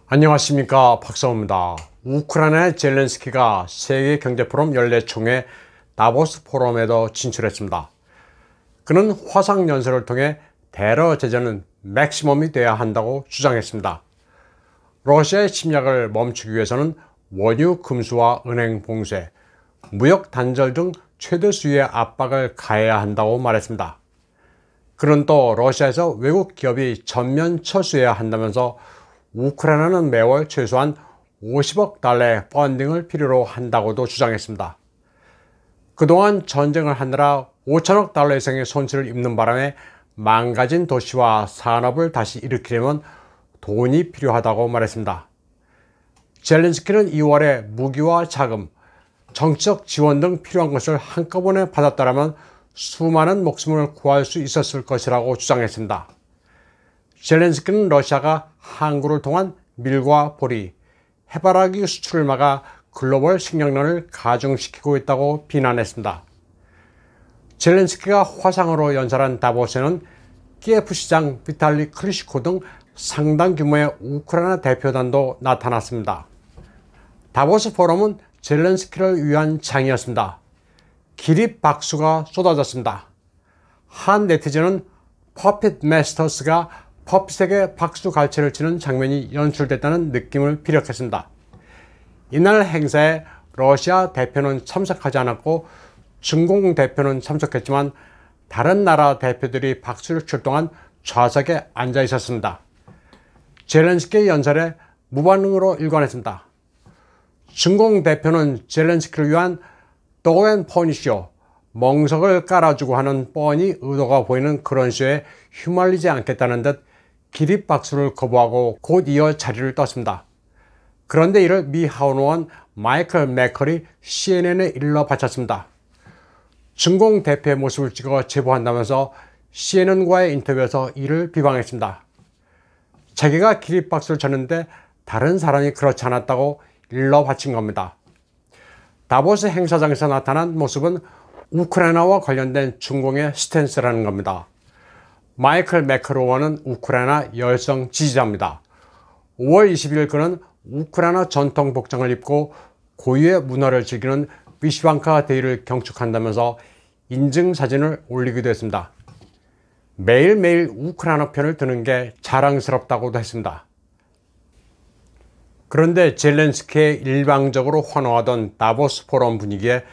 안녕하십니까, 박사호입니다. 우크라이나의 젤렌스키가 세계경제포럼 연례총회 다보스 포럼에도 진출했습니다. 그는 화상연설을 통해 테러 제재는 맥시멈이 돼야 한다고 주장했습니다. 러시아의 침략을 멈추기 위해서는 원유 금수와 은행 봉쇄, 무역 단절 등 최대 수위의 압박을 가해야 한다고 말했습니다. 그는 또 러시아에서 외국 기업이 전면 철수해야 한다면서 우크라이나는 매월 최소한 50억 달러의 펀딩을 필요로 한다고도 주장했습니다. 그동안 전쟁을 하느라 5천억 달러 이상의 손실을 입는 바람에 망가진 도시와 산업을 다시 일으키려면 돈이 필요하다고 말했습니다. 젤렌스키는 2월에 무기와 자금, 정치적 지원 등 필요한 것을 한꺼번에 받았다면 수많은 목숨을 구할 수 있었을 것이라고 주장했습니다. 젤렌스키는 러시아가 항구를 통한 밀과 보리, 해바라기 수출을 막아 글로벌 식량난을 가중시키고 있다고 비난했습니다. 젤렌스키가 화상으로 연설한 다보스에는 키예프 시장 비탈리 클리시코 등 상당 규모의 우크라이나 대표단도 나타났습니다. 다보스 포럼은 젤렌스키를 위한 장이었습니다. 기립박수가 쏟아졌습니다. 한 네티즌은 퍼핏 마스터스가 퍼핏에게 박수 갈채를 치는 장면이 연출됐다는 느낌을 피력했습니다. 이날 행사에 러시아 대표는 참석하지 않았고 중공 대표는 참석했지만 다른 나라 대표들이 박수를 칠 동안 좌석에 앉아 있었습니다. 젤렌스키의 연설에 무반응으로 일관했습니다. 중공 대표는 젤렌스키를 위한 도앤퍼니쇼, 멍석을 깔아주고 하는 뻔히 의도가 보이는 그런 쇼에 휘말리지 않겠다는 듯 기립박수를 거부하고 곧 이어 자리를 떴습니다. 그런데 이를 미 하원의원 마이클 맥컬이 CNN에 일러 바쳤습니다. 중공 대표의 모습을 찍어 제보한다면서 CNN과의 인터뷰에서 이를 비방했습니다. 자기가 기립박수를 쳤는데 다른 사람이 그렇지 않았다고 일러 바친 겁니다. 다보스 행사장에서 나타난 모습은 우크라이나와 관련된 중공의 스탠스라는 겁니다. 마이클 맥컬 의원은 우크라이나 열성 지지자입니다. 5월 20일 그는 우크라이나 전통 복장을 입고 고유의 문화를 즐기는 위시방카 데이를 경축한다면서 인증사진을 올리기도 했습니다. 매일매일 우크라이나 편을 드는 게 자랑스럽다고도 했습니다. 그런데 젤렌스키의 일방적으로 환호하던 다보스 포럼 분위기에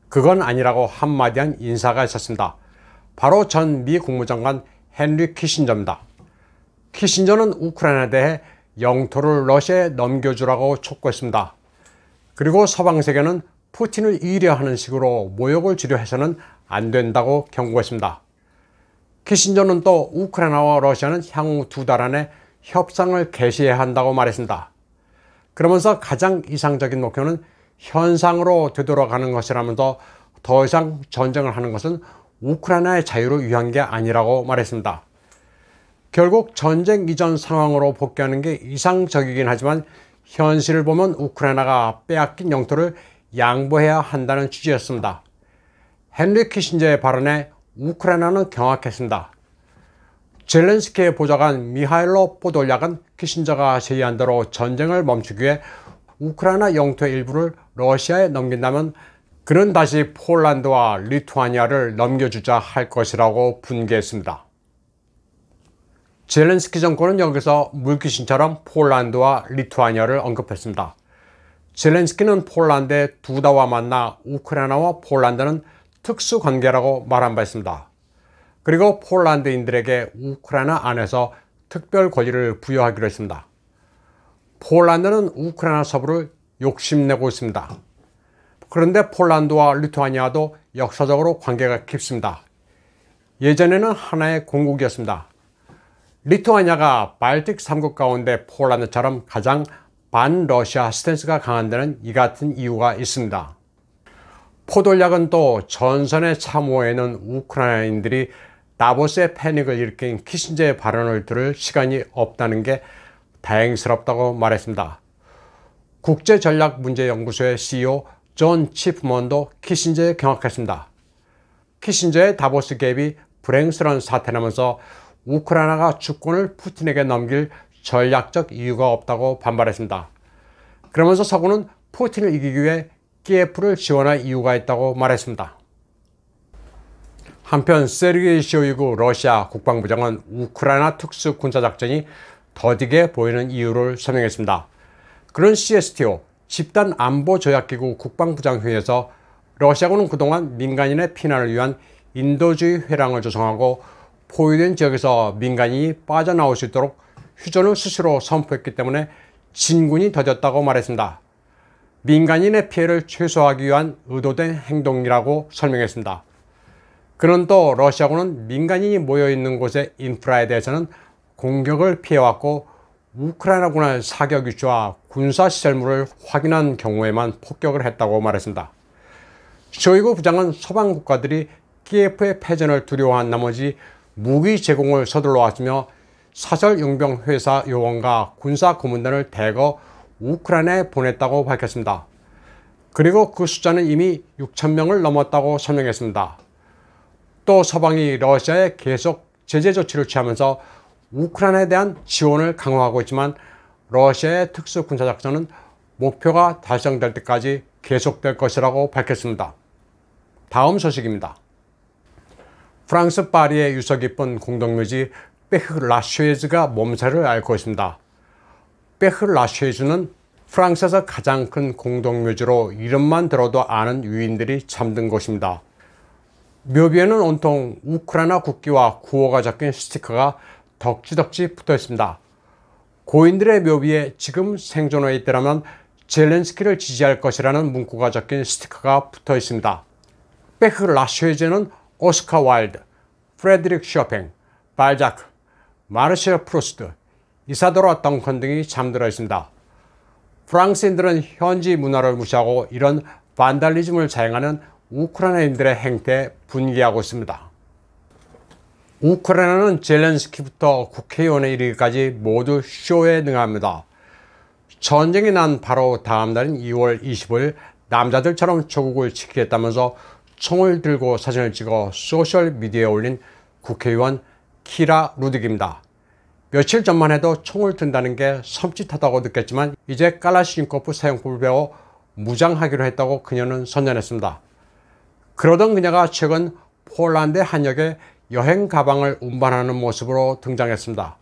그건 아니라고 한마디 한 인사가 있었습니다. 바로 전 미 국무장관 헨리 키신저입니다. 키신저는 우크라이나에 대해 영토를 러시아에 넘겨주라고 촉구했습니다. 그리고 서방 세계는 푸틴을 이려하는 식으로 모욕을 주려 해서는 안 된다고 경고했습니다. 키신저는 또 우크라이나와 러시아는 향후 2달 안에 협상을 개시해야 한다고 말했습니다. 그러면서 가장 이상적인 목표는 현상으로 되돌아가는 것이라면서 더 이상 전쟁을 하는 것은 우크라이나의 자유를 위한 게 아니라고 말했습니다. 결국 전쟁 이전 상황으로 복귀하는 게 이상적이긴 하지만 현실을 보면 우크라이나가 빼앗긴 영토를 양보해야 한다는 취지였습니다. 헨리 키신저의 발언에 우크라이나는 경악했습니다. 젤렌스키의 보좌관 미하일로 포돌약은 키신저가 제의한 대로 전쟁을 멈추기 위해 우크라이나 영토의 일부를 러시아에 넘긴다면 그는 다시 폴란드와 리투아니아를 넘겨주자 할 것이라고 분개했습니다. 젤렌스키 정권은 여기서 물귀신처럼 폴란드와 리투아니아를 언급했습니다. 젤렌스키는 폴란드의 두다와 만나 우크라이나와 폴란드는 특수관계라고 말한 바 있습니다. 그리고 폴란드인들에게 우크라이나 안에서 특별 권리를 부여하기로 했습니다. 폴란드는 우크라이나 서부를 욕심내고 있습니다. 그런데 폴란드와 리투아니아도 역사적으로 관계가 깊습니다. 예전에는 하나의 공국이었습니다. 리투아니아가 발틱 3국 가운데 폴란드처럼 가장 반러시아 스탠스가 강한 데는 이 같은 이유가 있습니다. 포돌약은 또 전선에 참호해 있는 우크라이나인들이 다보스의 패닉을 일으킨 키신저의 발언을 들을 시간이 없다는 게 다행스럽다고 말했습니다. 국제전략문제연구소의 CEO 존 치프먼도 키신저에 경악했습니다. 키신저의 다보스 개입이 불행스러운 사태라면서 우크라이나가 주권을 푸틴에게 넘길 전략적 이유가 없다고 반발했습니다. 그러면서 서구는 푸틴을 이기기 위해 키예프를 지원할 이유가 있다고 말했습니다. 한편 세르게이 쇼이구 러시아 국방부장은 우크라이나 특수군사작전이 더디게 보이는 이유를 설명했습니다. 그런 CSTO 집단안보조약기구 국방부장회의에서 러시아군은 그동안 민간인의 피난을 위한 인도주의 회랑을 조성하고 포위된 지역에서 민간인이 빠져나올 수 있도록 휴전을 수시로 선포했기 때문에 진군이 더뎠다고 말했습니다. 민간인의 피해를 최소화하기 위한 의도된 행동이라고 설명했습니다. 그는 또 러시아군은 민간인이 모여있는 곳의 인프라에 대해서는 공격을 피해왔고 우크라이나군의 사격 위치와 군사시설물을 확인한 경우에만 폭격을 했다고 말했습니다. 쇼이구 부장은 서방 국가들이 키예프의 패전을 두려워한 나머지 무기 제공을 서둘러 왔으며 사설 용병 회사 요원과 군사 고문단을 대거 우크라이나에 보냈다고 밝혔습니다. 그리고 그 숫자는 이미 6,000명을 넘었다고 설명했습니다. 또 서방이 러시아에 계속 제재 조치를 취하면서 우크라이나에 대한 지원을 강화하고 있지만 러시아의 특수군사작전은 목표가 달성될 때까지 계속될 것이라고 밝혔습니다. 다음 소식입니다. 프랑스 파리의 유서 깊은 공동묘지 페흐라쉐즈가 몸살을 앓고 있습니다. 페흐라쉐즈는 프랑스에서 가장 큰 공동묘지로 이름만 들어도 아는 유인들이 잠든 곳입니다. 묘비에는 온통 우크라이나 국기와 구호가 적힌 스티커가 덕지덕지 붙어 있습니다. 고인들의 묘비에 지금 생존해 있더라면 젤렌스키를 지지할 것이라는 문구가 적힌 스티커가 붙어 있습니다. 페흐라쉐즈는 오스카 와일드, 프레드릭 쇼팽, 발자크, 마르셀 프루스트, 이사도라 덩컨 등이 잠들어 있습니다. 프랑스인들은 현지 문화를 무시하고 이런 반달리즘을 자행하는 우크라이나인들의 행태에 분개하고 있습니다. 우크라이나는 젤렌스키부터 국회의원에 이르기까지 모두 쇼에 능합니다. 전쟁이 난 바로 다음 날인 2월 25일 남자들처럼 조국을 지키겠다면서 총을 들고 사진을 찍어 소셜미디어에 올린 국회의원 키라 루딕입니다. 며칠 전만 해도 총을 든다는 게 섬찟하다고 느꼈지만 이제 칼라시니코프 사용법을 배워 무장하기로 했다고 그녀는 선전했습니다. 그러던 그녀가 최근 폴란드 한역에 여행 가방을 운반하는 모습으로 등장했습니다.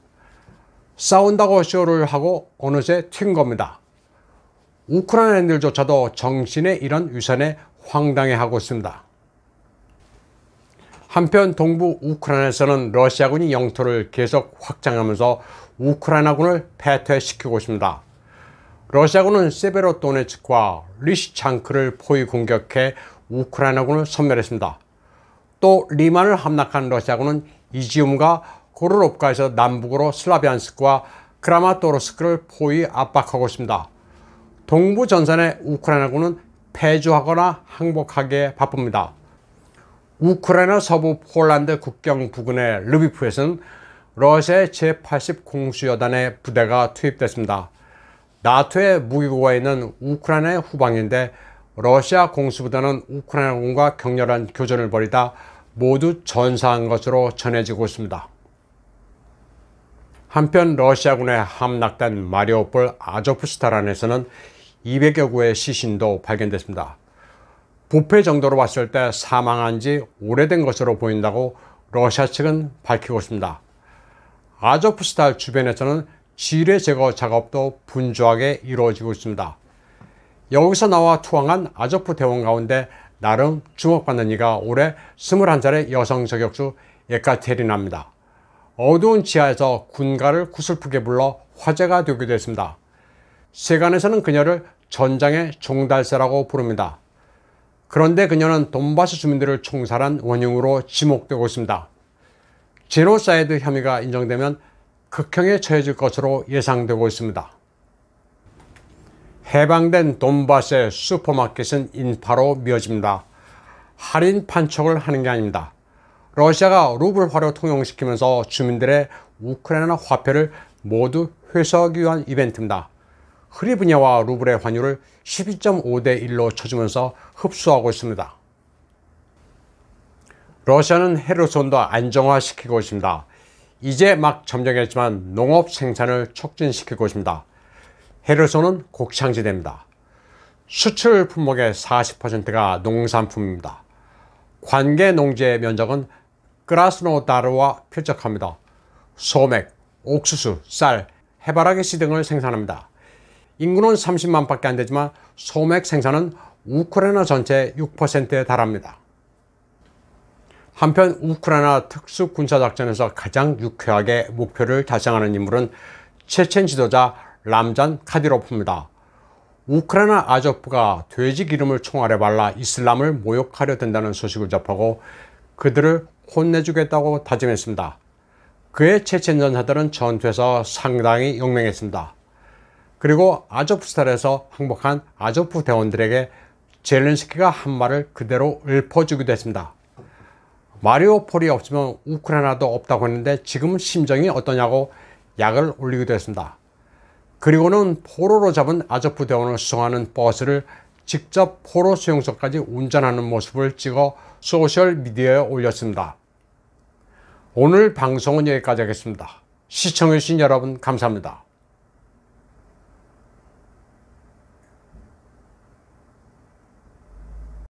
싸운다고 쇼를 하고 어느새 튄 겁니다. 우크라이나인들조차도 정신의 이런 위선에 황당해하고 있습니다. 한편 동부 우크라이나에서는 러시아군이 영토를 계속 확장하면서 우크라이나군을 패퇴시키고 있습니다. 러시아군은 세베로도네츠크와 리시창크를 포위 공격해 우크라이나군을 섬멸했습니다. 또 리만을 함락한 러시아군은 이지움과 고르롭카에서 남북으로 슬라비안스크와 크라마토르스크를 포위 압박하고 있습니다. 동부 전선의 우크라이나군은 패주하거나 항복하기에 바쁩니다. 우크라이나 서부 폴란드 국경 부근의 르비프에서는 러시아의 제80 공수여단의 부대가 투입됐습니다. 나토의 무기고가 있는 우크라이나의 후방인데 러시아 공수부대는 우크라이나군과 격렬한 교전을 벌이다 모두 전사한 것으로 전해지고 있습니다. 한편 러시아군에 함락된 마리오폴 아조프스탈안에서는 200여 구의 시신도 발견됐습니다. 부패 정도로 봤을 때 사망한 지 오래된 것으로 보인다고 러시아 측은 밝히고 있습니다. 아조프스탈 주변에서는 지뢰 제거 작업도 분주하게 이루어지고 있습니다. 여기서 나와 투항한 아조프 대원 가운데 나름 주목받는 이가 올해 21살의 여성 저격수 예카테리나입니다. 어두운 지하에서 군가를 구슬프게 불러 화제가 되기도 했습니다. 세간에서는 그녀를 전장의 종달새라고 부릅니다. 그런데 그녀는 돈바스 주민들을 총살한 원흉으로 지목되고 있습니다. 제노사이드 혐의가 인정되면 극형에 처해질 것으로 예상되고 있습니다. 해방된 돈바스의 슈퍼마켓은 인파로 미어집니다. 할인 판촉을 하는 게 아닙니다. 러시아가 루블화로 통용시키면서 주민들의 우크라이나 화폐를 모두 회수하기 위한 이벤트입니다. 흐리브냐와 루블의 환율을 12.5대 1로 쳐주면서 흡수하고 있습니다. 러시아는 헤르손도 안정화시키고 있습니다. 이제 막 점령했지만 농업 생산을 촉진시키고 있습니다. 헤르손은 곡창지대입니다. 수출 품목의 40%가 농산품입니다. 관계 농지의 면적은 크라스노다르와 필적합니다. 소맥, 옥수수, 쌀, 해바라기 씨 등을 생산합니다. 인구는 30만 밖에 안 되지만 소맥 생산은 우크라이나 전체의 6%에 달합니다. 한편 우크라이나 특수군사작전에서 가장 유쾌하게 목표를 달성하는 인물은 체첸 지도자 람잔 카디로프입니다. 우크라이나 아조프가 돼지 기름을 총알에 발라 이슬람을 모욕하려 든다는 소식을 접하고 그들을 혼내주겠다고 다짐했습니다. 그의 체첸 전사들은 전투에서 상당히 용맹했습니다. 그리고 아조프스탈에서 항복한 아조프 대원들에게 젤렌스키가 한 말을 그대로 읊어주기도 했습니다. 마리오폴이 없으면 우크라이나도 없다고 했는데 지금 심정이 어떠냐고 약을 올리기도 했습니다. 그리고는 포로로 잡은 아조프 대원을 수송하는 버스를 직접 포로 수용소까지 운전하는 모습을 찍어 소셜미디어에 올렸습니다. 오늘 방송은 여기까지 하겠습니다. 시청해주신 여러분 감사합니다.